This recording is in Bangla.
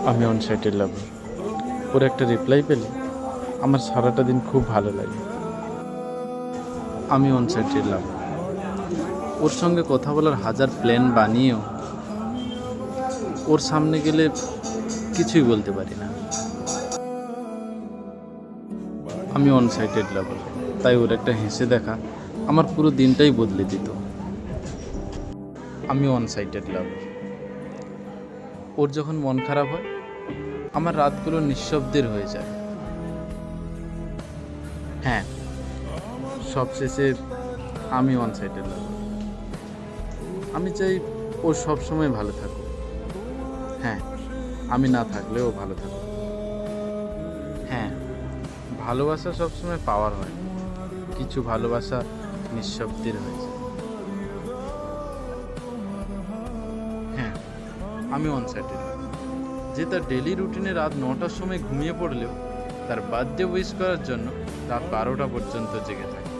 আমি অনসাইটেড লাভার। ওর একটা রিপ্লাই পেলে আমার সারাটা দিন খুব ভালো লাগে। আমি অনসাইটেড লাভার। ওর সঙ্গে কথা বলার হাজার প্ল্যান বানিয়েও ওর সামনে গেলে কিছুই বলতে পারি না। আমি অনসাইটেড লাভার, তাই ওর একটা হেসে দেখা আমার পুরো দিনটাই বদলে দিত। আমি অনসাইটেড লাভার। ওর যখন মন খারাপ হয় আমার রাতগুলো নিঃশব্দের হয়ে যায়। হ্যাঁ, সবশেষে আমি অনসাইটেড লাভার। আমি চাই ও সবসময় ভালো থাকুক। হ্যাঁ, আমি না থাকলেও ভালো থাকুক। হ্যাঁ, ভালোবাসা সবসময় পাওয়ার হয়, কিছু ভালোবাসা নিঃশব্দের হয়ে যায়। হ্যাঁ, আমি অনসাইটেড যে তার ডেলি রুটিনে রাত 9টার সময় ঘুমিয়ে পড়লেও তার বার্থডে উইশ করার জন্য রাত 12টা পর্যন্ত জেগে থাকে।